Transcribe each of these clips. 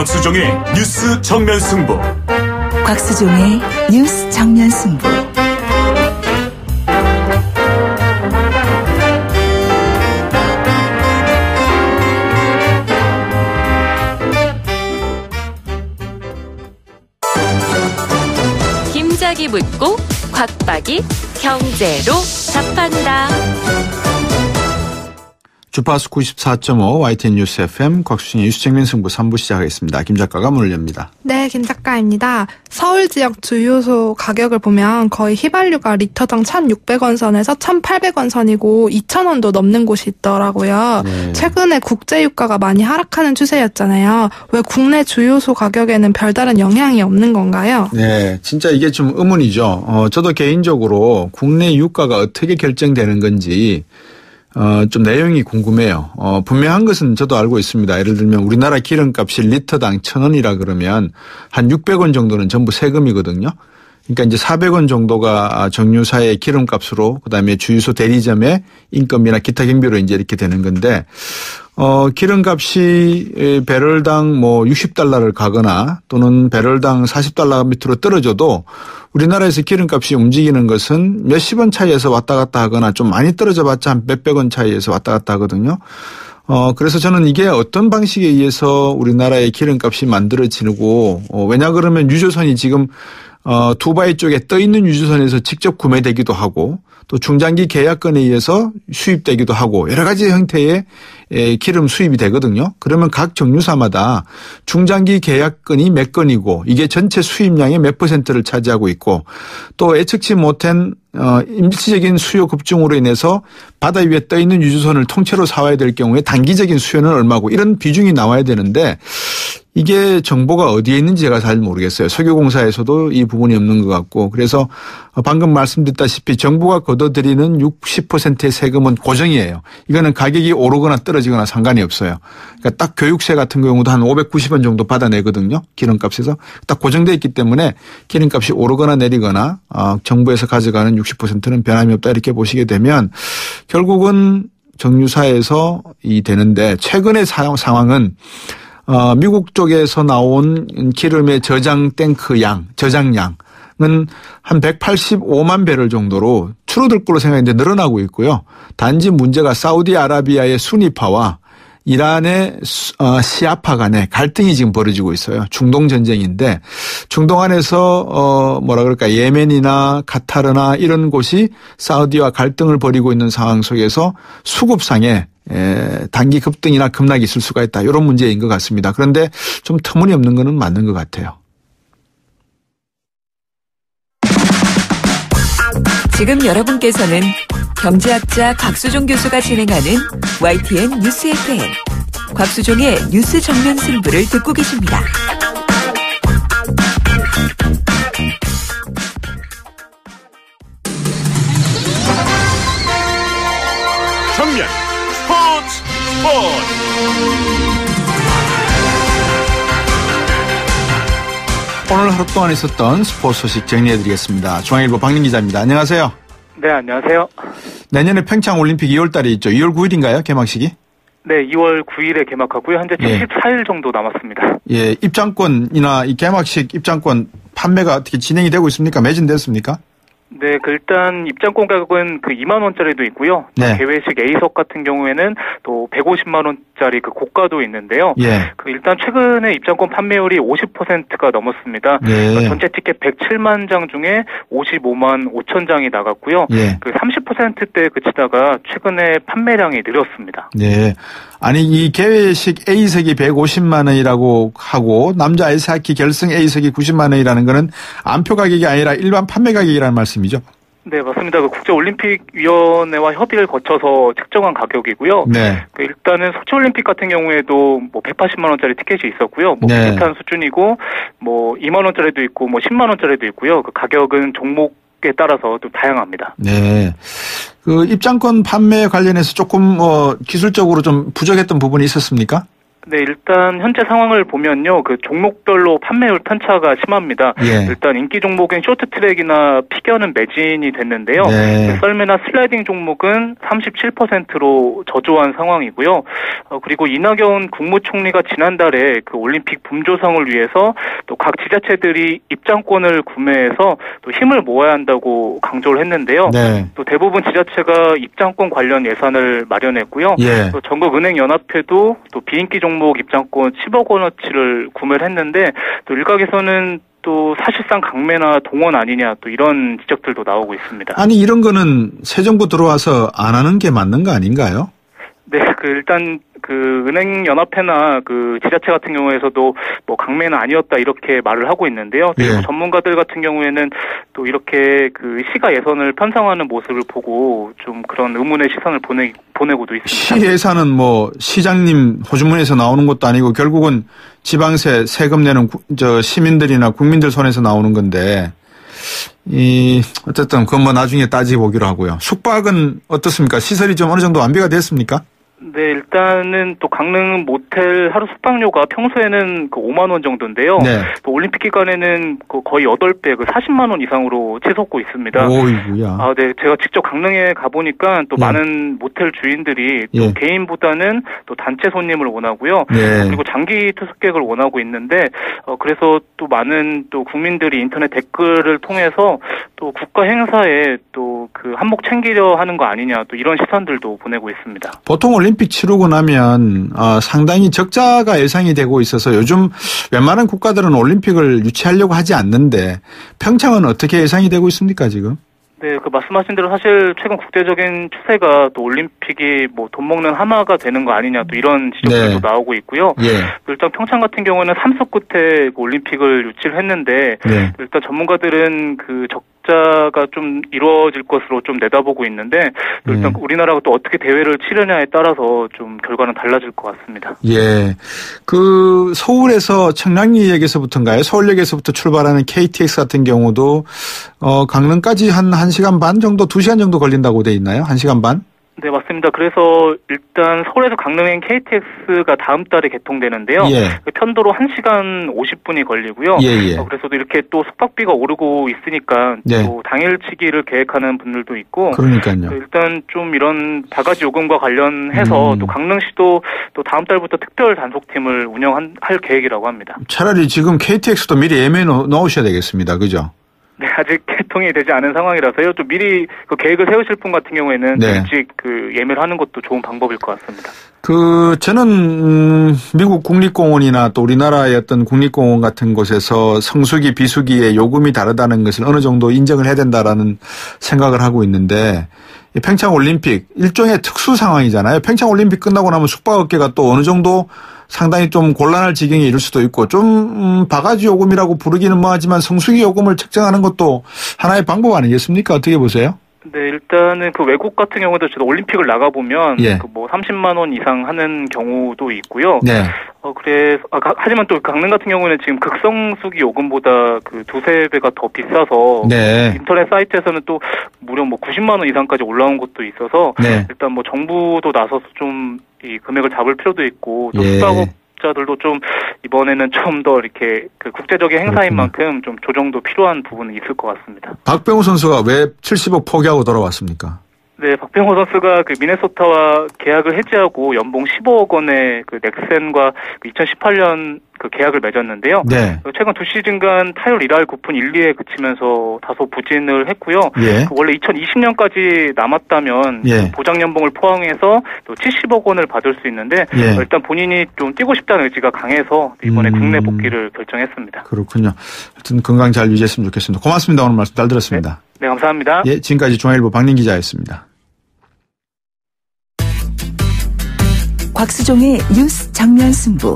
곽수종의 뉴스 정면 승부. 곽수종의 뉴스 정면 승부. 김작이 묻고 곽박이 경제로 답한다. 주파수 94.5 YTN 뉴스 FM 곽수진의 뉴스 정면 승부 3부 시작하겠습니다. 김 작가가 문을 엽니다. 네, 김 작가입니다. 서울 지역 주유소 가격을 보면 거의 휘발유가 리터당 1,600원 선에서 1,800원 선이고 2,000원도 넘는 곳이 있더라고요. 네. 최근에 국제유가가 많이 하락하는 추세였잖아요. 왜 국내 주유소 가격에는 별다른 영향이 없는 건가요? 네, 진짜 이게 좀 의문이죠. 저도 개인적으로 국내 유가가 어떻게 결정되는 건지 좀 내용이 궁금해요. 분명한 것은 저도 알고 있습니다. 예를 들면 우리나라 기름값이 리터당 1,000원이라 그러면 한 600원 정도는 전부 세금이거든요. 그러니까 이제 400원 정도가 정유사의 기름값으로 그다음에 주유소 대리점의 인건비나 기타 경비로 이제 이렇게 되는 건데 기름값이 배럴당 뭐 60달러를 가거나 또는 배럴당 40달러 밑으로 떨어져도 우리나라에서 기름값이 움직이는 것은 몇십 원 차이에서 왔다 갔다 하거나 좀 많이 떨어져 봤자 한 몇백 원 차이에서 왔다 갔다 하거든요. 그래서 저는 이게 어떤 방식에 의해서 우리나라의 기름값이 만들어지고 왜냐 그러면 유조선이 지금 두바이 쪽에 떠 있는 유조선에서 직접 구매되기도 하고 또 중장기 계약건에 의해서 수입되기도 하고 여러 가지 형태의 기름 수입이 되거든요. 그러면 각 정유사마다 중장기 계약건이 몇 건이고 이게 전체 수입량의 몇 %를 차지하고 있고 또 예측치 못한 임시적인 수요 급증으로 인해서 바다 위에 떠 있는 유조선을 통째로 사와야 될 경우에 단기적인 수요는 얼마고 이런 비중이 나와야 되는데 이게 정보가 어디에 있는지 제가 잘 모르겠어요. 석유공사에서도 이 부분이 없는 것 같고 그래서 방금 말씀드렸다시피 정부가 걷어들이는 60%의 세금은 고정이에요. 이거는 가격이 오르거나 떨어지거나 상관이 없어요. 그러니까 딱 교육세 같은 경우도 한 590원 정도 받아내거든요. 기름값에서. 딱 고정되어 있기 때문에 기름값이 오르거나 내리거나 정부에서 가져가는 60%는 변함이 없다 이렇게 보시게 되면 결국은 정유사에서 이 되는데 최근의 상황은 미국 쪽에서 나온 기름의 저장 탱크 양, 저장량은 한 185만 배럴 정도로 줄어들 걸로 생각했는데 늘어나고 있고요. 단지 문제가 사우디아라비아의 수니파와 이란의 시아파 간에 갈등이 지금 벌어지고 있어요. 중동 전쟁인데 중동 안에서 뭐라 그럴까 예멘이나 카타르나 이런 곳이 사우디와 갈등을 벌이고 있는 상황 속에서 수급상에 단기 급등이나 급락이 있을 수가 있다. 이런 문제인 것 같습니다. 그런데 좀 터무니없는 거는 맞는 것 같아요. 지금 여러분께서는 경제학자 곽수종 교수가 진행하는 YTN 뉴스 FM 곽수종의 뉴스 정면 승부를 듣고 계십니다. 정면 스포츠. 오늘 하루 동안 있었던 스포츠 소식 정리해드리겠습니다. 중앙일보 박민 기자입니다. 안녕하세요. 네, 안녕하세요. 내년에 평창 올림픽 2월 달에 있죠. 2월 9일인가요? 개막식이? 네, 2월 9일에 개막하고요. 현재 74일 정도 남았습니다. 예, 입장권이나 이 개막식 입장권 판매가 어떻게 진행이 되고 있습니까? 매진됐습니까? 네, 일단 입장권 가격은 2만 원짜리도 있고요. 네. 개회식 A석 같은 경우에는 또 150만 원짜리 고가도 있는데요. 예. 일단 최근에 입장권 판매율이 50%가 넘었습니다. 예. 전체 티켓 107만 장 중에 55만 5천 장이 나갔고요. 예. 30%대에 그치다가 최근에 판매량이 늘었습니다. 네. 아니 이 개회식 A석이 150만 원이라고 하고 남자 아이스하키 결승 A석이 90만 원이라는 거는 안표 가격이 아니라 일반 판매 가격이라는 말씀이죠? 네, 맞습니다. 국제올림픽위원회와 협의를 거쳐서 책정한 가격이고요. 네. 일단은 소치올림픽 같은 경우에도 180만 원짜리 티켓이 있었고요. 네. 비슷한 수준이고 2만 원짜리도 있고 10만 원짜리도 있고요. 그 가격은 종목에 따라서 또 다양합니다. 네. 입장권 판매 관련해서 조금 기술적으로 좀 부족했던 부분이 있었습니까? 네, 일단 현재 상황을 보면요, 그 종목별로 판매율 편차가 심합니다. 예. 일단 인기 종목인 쇼트트랙이나 피겨는 매진이 됐는데요. 네. 썰매나 슬라이딩 종목은 37%로 저조한 상황이고요. 그리고 이낙연 국무총리가 지난달에 그 올림픽 붐조성을 위해서 또 각 지자체들이 입장권을 구매해서 또 힘을 모아야 한다고 강조를 했는데요. 네. 또 대부분 지자체가 입장권 관련 예산을 마련했고요. 예. 또 전국은행연합회도 또 비인기 종목 입장권 10억 원어치를 구매를 했는데 또 일각에서는 또 사실상 강매나 동원 아니냐 또 이런 지적들도 나오고 있습니다. 아니 이런 거는 새 정부 들어와서 안 하는 게 맞는 거 아닌가요? 네, 일단 은행연합회나 지자체 같은 경우에서도 뭐 강매는 아니었다 이렇게 말을 하고 있는데요. 예. 전문가들 같은 경우에는 또 이렇게 시가 예산을 편성하는 모습을 보고 좀 그런 의문의 시선을 보내고도 있습니다. 시 예산은 뭐 시장님 호주머니에서 나오는 것도 아니고 결국은 지방세 세금 내는 시민들이나 국민들 손에서 나오는 건데 어쨌든 그건 뭐 나중에 따지보기로 하고요. 숙박은 어떻습니까? 시설이 좀 어느 정도 완비가 됐습니까? 네, 일단은 또 강릉 모텔 하루 숙박료가 평소에는 5만 원 정도인데요. 네. 또 올림픽 기간에는 거의 8배, 40만 원 이상으로 치솟고 있습니다. 오이구야. 네, 제가 직접 강릉에 가보니까 또 예. 많은 모텔 주인들이 또 예. 개인보다는 또 단체 손님을 원하고요. 네. 그리고 장기 투숙객을 원하고 있는데, 그래서 또 많은 또 국민들이 인터넷 댓글을 통해서 또 국가 행사에 또 한몫 챙기려 하는 거 아니냐 또 이런 시선들도 보내고 있습니다. 보통 올림픽 치르고 나면 상당히 적자가 예상이 되고 있어서 요즘 웬만한 국가들은 올림픽을 유치하려고 하지 않는데 평창은 어떻게 예상이 되고 있습니까 지금? 네, 말씀하신 대로 사실 최근 국제적인 추세가 또 올림픽이 뭐 돈 먹는 하마가 되는 거 아니냐 또 이런 지적들도 네. 나오고 있고요. 예. 일단 평창 같은 경우는 3수 끝에 올림픽을 유치를 했는데 네. 일단 전문가들은 적자가 좀 이루어질 것으로 좀 내다보고 있는데 일단 우리나라가 또 어떻게 대회를 치르냐에 따라서 좀 결과는 달라질 것 같습니다. 예. 서울에서 청량리역에서부터인가요? 서울역에서부터 출발하는 KTX 같은 경우도 강릉까지 한 1시간 반 정도, 2시간 정도 걸린다고 돼 있나요? 1시간 반? 네, 맞습니다. 그래서 일단 서울에서 강릉행 KTX가 다음 달에 개통되는데요. 예. 편도로 1시간 50분이 걸리고요. 예. 그래서 이렇게 또 숙박비가 오르고 있으니까 네. 또 당일치기를 계획하는 분들도 있고. 그러니까요. 일단 좀 이런 바가지 요금과 관련해서 또 강릉시도 또 다음 달부터 특별 단속팀을 운영할 계획이라고 합니다. 차라리 지금 KTX도 미리 예매해 넣으셔야 되겠습니다. 그죠? 네, 아직 개통이 되지 않은 상황이라서요. 좀 미리 계획을 세우실 분 같은 경우에는 네. 일찍 예매를 하는 것도 좋은 방법일 것 같습니다. 저는 미국 국립공원이나 또 우리나라의 어떤 국립공원 같은 곳에서 성수기, 비수기의 요금이 다르다는 것을 어느 정도 인정을 해야 된다라는 생각을 하고 있는데 평창 올림픽 일종의 특수 상황이잖아요. 평창 올림픽 끝나고 나면 숙박업계가 또 어느 정도 상당히 좀 곤란할 지경에 이를 수도 있고 좀 바가지 요금이라고 부르기는 뭐하지만 성수기 요금을 책정하는 것도 하나의 방법 아니겠습니까? 어떻게 보세요? 네, 일단은 외국 같은 경우도 저도 올림픽을 나가보면 예. 30만 원 이상 하는 경우도 있고요. 네. 하지만 또 강릉 같은 경우는 지금 극성수기 요금보다 2-3배가 더 비싸서 네. 인터넷 사이트에서는 또 무려 90만 원 이상까지 올라온 곳도 있어서 네. 일단 정부도 나서서 좀 이 금액을 잡을 필요도 있고 또 예. 숙박업자들도 좀 이번에는 좀 더 이렇게 국제적인 행사인 그렇구나. 만큼 좀 조정도 필요한 부분은 있을 것 같습니다. 박병호 선수가 왜 70억 포기하고 돌아왔습니까? 네, 박병호 선수가 미네소타와 계약을 해지하고 연봉 15억 원의 넥센과 2018년 계약을 맺었는데요. 네. 최근 2시즌간 타율 1할 9푼 1, 2에 그치면서 다소 부진을 했고요. 예. 원래 2020년까지 남았다면 예. 보장 연봉을 포함해서 또 70억 원을 받을 수 있는데 예. 일단 본인이 좀 뛰고 싶다는 의지가 강해서 이번에 국내 복귀를 결정했습니다. 그렇군요. 하여튼 건강 잘 유지했으면 좋겠습니다. 고맙습니다. 오늘 말씀 잘 들었습니다. 네, 감사합니다. 예, 지금까지 중앙일보 박린 기자였습니다. 곽수종의 뉴스 정면 승부.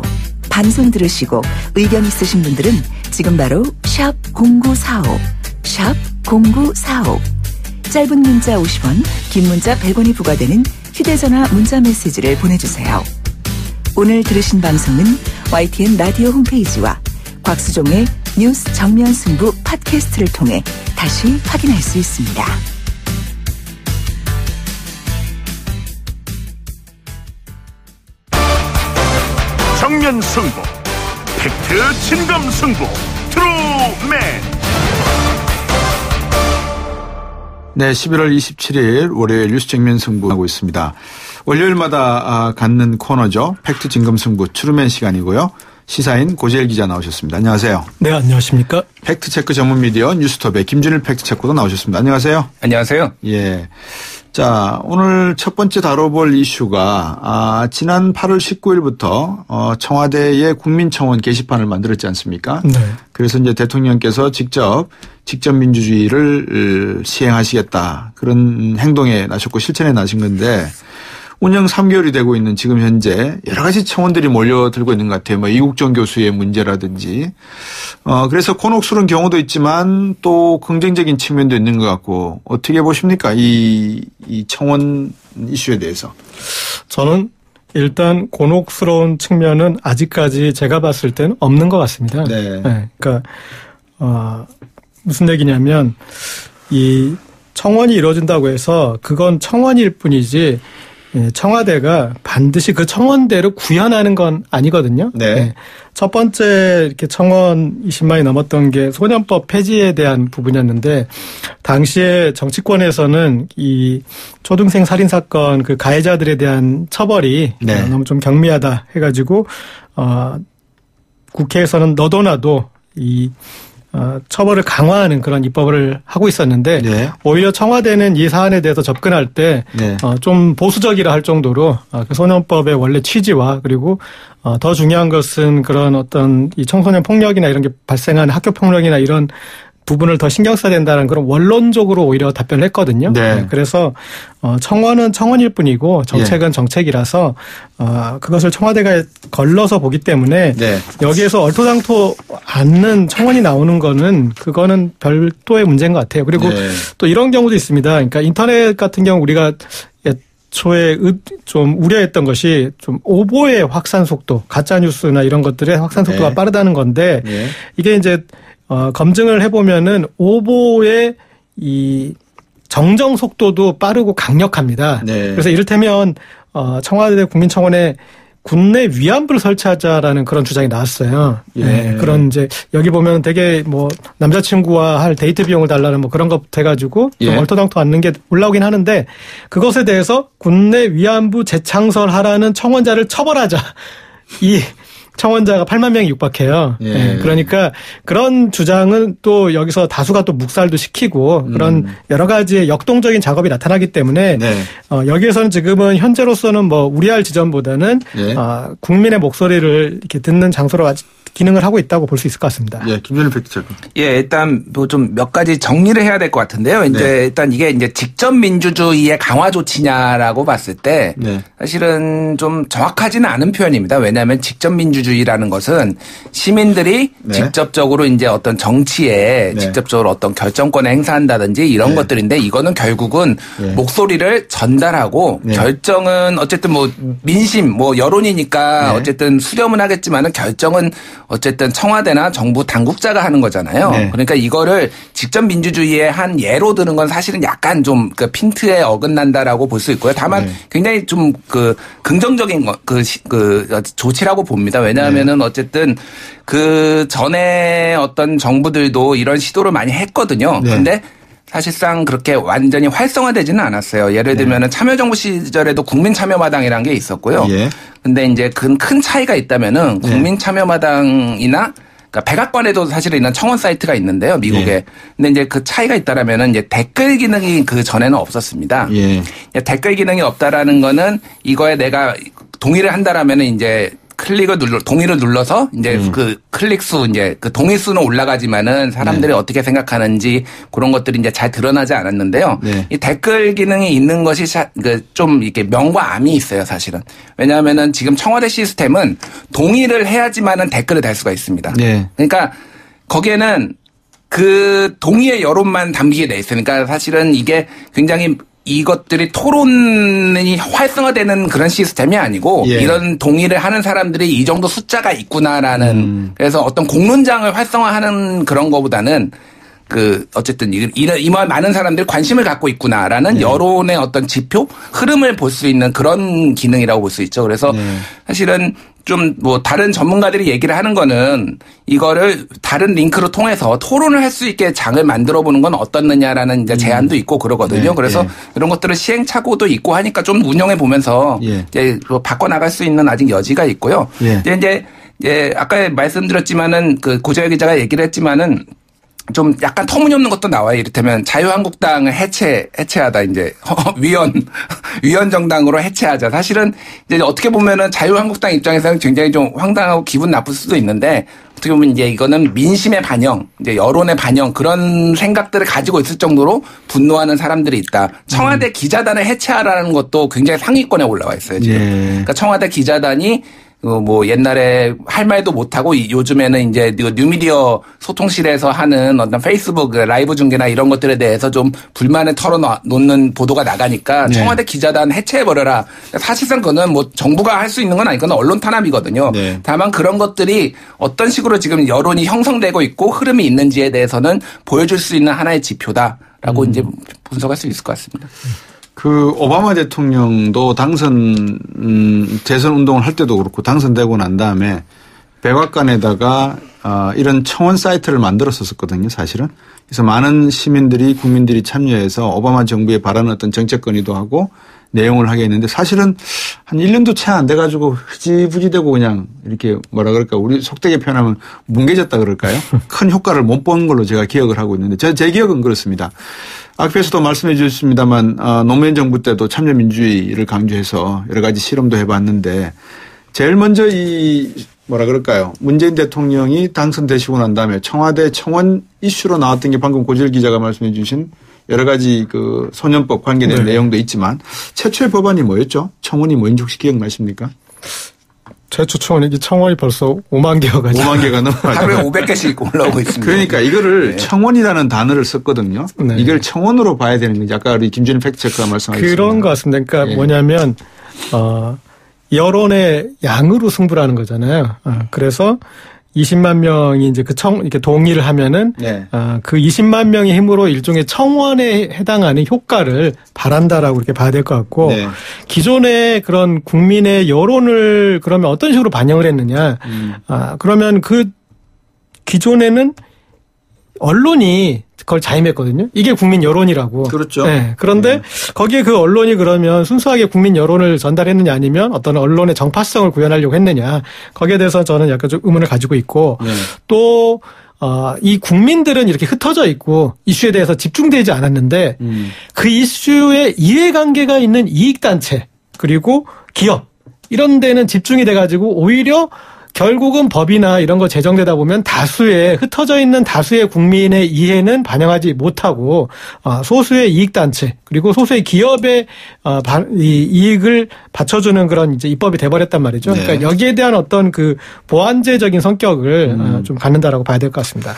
방송 들으시고 의견 있으신 분들은 지금 바로 샵 0945, 샵 0945. 짧은 문자 50원, 긴 문자 100원이 부과되는 휴대전화 문자 메시지를 보내주세요. 오늘 들으신 방송은 YTN 라디오 홈페이지와 곽수종의 뉴스 정면 승부 팟캐스트를 통해 다시 확인할 수 있습니다. 정면 승부, 팩트 진검 승부, 트루맨. 네, 11월 27일 월요일 뉴스 정면 승부하고 있습니다. 월요일마다 갖는 코너죠. 팩트 진검 승부 트루맨 시간이고요. 시사인 고재일 기자 나오셨습니다. 안녕하세요. 네, 안녕하십니까. 팩트체크 전문 미디어 뉴스톱의 김준일 팩트체크도 나오셨습니다. 안녕하세요. 안녕하세요. 예. 자, 오늘 첫 번째 다뤄볼 이슈가 지난 8월 19일부터 청와대의 국민청원 게시판을 만들었지 않습니까? 네. 그래서 이제 대통령께서 직접 민주주의를 시행하시겠다 그런 행동에 나셨고 실천에 나신 건데 운영 3개월이 되고 있는 지금 현재 여러 가지 청원들이 몰려들고 있는 것 같아요. 뭐 이국정 교수의 문제라든지. 그래서 곤혹스러운 경우도 있지만 또 긍정적인 측면도 있는 것 같고 어떻게 보십니까? 이 청원 이슈에 대해서. 저는 일단 곤혹스러운 측면은 아직까지 제가 봤을 때는 없는 것 같습니다. 네. 네. 그러니까 무슨 얘기냐면 이 청원이 이루어진다고 해서 그건 청원일 뿐이지 청와대가 반드시 그 청원대로 구현하는 건 아니거든요. 네. 네. 첫 번째 이렇게 청원 20만이 넘었던 게 소년법 폐지에 대한 부분이었는데 당시에 정치권에서는 이 초등생 살인 사건 그 가해자들에 대한 처벌이 네. 너무 좀 경미하다 해가지고 국회에서는 너도 나도 이 처벌을 강화하는 그런 입법을 하고 있었는데 네. 오히려 청와대는 이 사안에 대해서 접근할 때 좀 보수적이라 할 정도로 그 소년법의 원래 취지와 그리고 더 중요한 것은 그런 어떤 이 청소년 폭력이나 이런 게 발생하는 학교 폭력이나 이런 부분을 더 신경 써야 된다는 그런 원론적으로 오히려 답변을 했거든요. 네. 그래서 청원은 청원일 뿐이고 정책은 정책이라서 그것을 청와대가 걸러서 보기 때문에 네. 여기에서 얼토당토 않는 청원이 나오는 거는 그거는 별도의 문제인 것 같아요. 그리고 네. 또 이런 경우도 있습니다. 그러니까 인터넷 같은 경우 우리가 초에 좀 우려했던 것이 좀 오보의 확산 속도, 가짜 뉴스나 이런 것들의 확산 속도가 네. 빠르다는 건데 네. 이게 이제 검증을 해보면은 오보의 이 정정 속도도 빠르고 강력합니다. 네. 그래서 이를테면 청와대 국민청원에 국내 위안부를 설치하자라는 그런 주장이 나왔어요. 예. 네. 그런 이제 여기 보면 되게 뭐 남자친구와 할 데이트 비용을 달라는 뭐 그런 것부터 해가지고 좀 예. 얼토당토 않는 게 올라오긴 하는데 그것에 대해서 국내 위안부 재창설하라는 청원자를 처벌하자. 이 청원자가 8만 명이 육박해요. 예. 네, 그러니까 그런 주장은 또 여기서 다수가 또 묵살도 시키고 그런 여러 가지의 역동적인 작업이 나타나기 때문에 네. 여기에서는 지금은 현재로서는 뭐 우려할 지점보다는 예. 국민의 목소리를 이렇게 듣는 장소로 아직 기능을 하고 있다고 볼 수 있을 것 같습니다. 예, 김준일 팩트체크. 예, 일단 뭐 좀 몇 가지 정리를 해야 될 것 같은데요. 이제 네. 일단 이게 이제 직접 민주주의의 강화 조치냐라고 봤을 때 네. 사실은 좀 정확하지는 않은 표현입니다. 왜냐하면 직접 민주주의라는 것은 시민들이 네. 직접적으로 이제 어떤 정치에 네. 직접적으로 어떤 결정권을 행사한다든지 이런 네. 것들인데 이거는 결국은 네. 목소리를 전달하고 네. 결정은 어쨌든 뭐 민심 뭐 여론이니까 네. 어쨌든 수렴은 하겠지만은 결정은 어쨌든 청와대나 정부 당국자가 하는 거잖아요. 네. 그러니까 이거를 직접 민주주의의 한 예로 드는 건 사실은 약간 좀 그 핀트에 어긋난다라고 볼 수 있고요. 다만 네. 굉장히 좀 그 긍정적인 조치라고 봅니다. 왜냐하면은 어쨌든 그 전에 어떤 정부들도 이런 시도를 많이 했거든요. 네. 그런데 사실상 그렇게 완전히 활성화되지는 않았어요. 예를 들면은 참여정부 시절에도 국민참여마당이라는 게 있었고요. 예. 근데 이제 큰 차이가 있다면은 국민참여마당이나 그러니까 백악관에도 사실은 있는 청원 사이트가 있는데요, 미국에. 예. 근데 이제 그 차이가 있다라면은 이제 댓글 기능이 그 전에는 없었습니다. 예. 댓글 기능이 없다라는 거는 이거에 내가 동의를 한다라면은 이제 동의를 눌러서 이제 그 클릭 수 이제 그 동의 수는 올라가지만은 사람들이 어떻게 생각하는지 그런 것들이 이제 잘 드러나지 않았는데요. 네. 이 댓글 기능이 있는 것이 좀 이렇게 명과 암이 있어요, 사실은. 왜냐하면은 지금 청와대 시스템은 동의를 해야지만은 댓글을 달 수가 있습니다. 네. 그러니까 거기에는 그 동의의 여론만 담기게 돼 있어요. 그러니까 사실은 이게 굉장히 이것들이 토론이 활성화되는 그런 시스템이 아니고 예. 이런 동의를 하는 사람들이 이 정도 숫자가 있구나라는 그래서 어떤 공론장을 활성화하는 그런 거보다는 그 어쨌든 이만 많은 사람들이 관심을 갖고 있구나라는 여론의 어떤 지표 흐름을 볼 수 있는 그런 기능이라고 볼 수 있죠. 그래서 사실은 좀 뭐 다른 전문가들이 얘기를 하는 거는 이거를 다른 링크로 통해서 토론을 할 수 있게 장을 만들어 보는 건 어떻느냐라는 이제 제안도 있고 그러거든요. 네, 그래서 이런 것들을 시행착오도 있고 하니까 좀 운영해 보면서 이제 바꿔 나갈 수 있는 아직 여지가 있고요. 이제 아까 말씀드렸지만은 그 고재열 기자가 얘기를 했지만은 좀 약간 터무니없는 것도 나와요. 이를테면 자유한국당을 해체하다 이제 위원 정당으로 해체하자. 사실은 이제 어떻게 보면은 자유한국당 입장에서는 굉장히 좀 황당하고 기분 나쁠 수도 있는데 어떻게 보면 이제 이거는 민심의 반영, 이제 여론의 반영 그런 생각들을 가지고 있을 정도로 분노하는 사람들이 있다. 청와대 기자단을 해체하라는 것도 굉장히 상위권에 올라와 있어요. 지금. 그러니까 청와대 기자단이 뭐 옛날에 할 말도 못하고 요즘에는 이제 뉴미디어 소통실에서 하는 어떤 페이스북 라이브 중계나 이런 것들에 대해서 좀 불만을 털어놓는 보도가 나가니까 청와대 기자단 해체해버려라. 사실상 그거는 뭐 정부가 할 수 있는 건 아니거나 언론 탄압이거든요. 다만 그런 것들이 어떤 식으로 지금 여론이 형성되고 있고 흐름이 있는지에 대해서는 보여줄 수 있는 하나의 지표다라고 이제 분석할 수 있을 것 같습니다. 그 오바마 대통령도 대선 운동을 할 때도 그렇고 당선되고 난 다음에 백악관에다가 이런 청원 사이트를 만들었었거든요, 사실은. 그래서 많은 국민들이 참여해서 오바마 정부에 바라는 어떤 정책 건의도 하고 내용을 하게 했는데 사실은 한 1년도 채 안 돼가지고 흐지부지되고 그냥 이렇게 뭐라 그럴까 우리 속되게 표현하면 뭉개졌다 그럴까요? 큰 효과를 못 본 걸로 제가 기억을 하고 있는데 제 기억은 그렇습니다. 앞에서도 말씀해 주셨습니다만 노무현 정부 때도 참여민주주의를 강조해서 여러 가지 실험도 해봤는데 제일 먼저 뭐라 그럴까요? 문재인 대통령이 당선되시고 난 다음에 청와대 청원 이슈로 나왔던 게 방금 고재열 기자가 말씀해 주신 여러 가지 그 소년법 관계된 내용도 있지만 최초의 법안이 뭐였죠? 청원이 뭐인지 혹시 기억나십니까? 최초 청원이 벌써 5만 개여가지고. 5만 개가 넘어가죠. 하루에 500개씩 올라오고 있습니다. 그러니까 이거를 청원이라는 단어를 썼거든요. 이걸 청원으로 봐야 되는 건지 아까 우리 김준일 팩트체크가 말씀하셨습니다. 그런 것 같습니다. 그러니까 뭐냐면 여론의 양으로 승부라는 거잖아요. 그래서 20만 명이 이제 이렇게 동의를 하면은 그 20만 명의 힘으로 일종의 청원에 해당하는 효과를 바란다라고 이렇게 봐야 될 것 같고 기존의 그런 국민의 여론을 그러면 어떤 식으로 반영을 했느냐? 그러면 그 기존에는 언론이 그걸 자임했거든요. 이게 국민 여론이라고. 그렇죠. 네. 그런데 거기에 그 언론이 그러면 순수하게 국민 여론을 전달했느냐 아니면 어떤 언론의 정파성을 구현하려고 했느냐. 거기에 대해서 저는 약간 좀 의문을 가지고 있고 또 이 국민들은 이렇게 흩어져 있고 이슈에 대해서 집중되지 않았는데 그 이슈에 이해관계가 있는 이익단체 그리고 기업 이런 데는 집중이 돼가지고 오히려 결국은 법이나 이런 거 제정되다 보면 흩어져 있는 다수의 국민의 이해는 반영하지 못하고 소수의 이익단체 그리고 소수의 기업의 이익을 받쳐주는 그런 이제 입법이 돼버렸단 말이죠. 그러니까 여기에 대한 어떤 그 보완제적인 성격을 좀 갖는다라고 봐야 될 것 같습니다.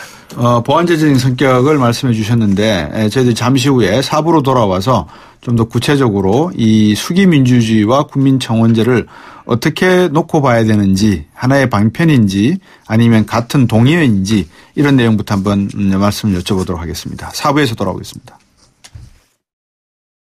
보완제적인 성격을 말씀해 주셨는데 저희들이 잠시 후에 4부로 돌아와서 좀 더 구체적으로 이 수기민주주의와 국민청원제를 어떻게 놓고 봐야 되는지 하나의 방편인지 아니면 같은 동의어인지 이런 내용부터 한번 말씀을 여쭤보도록 하겠습니다. 4부에서 돌아오겠습니다.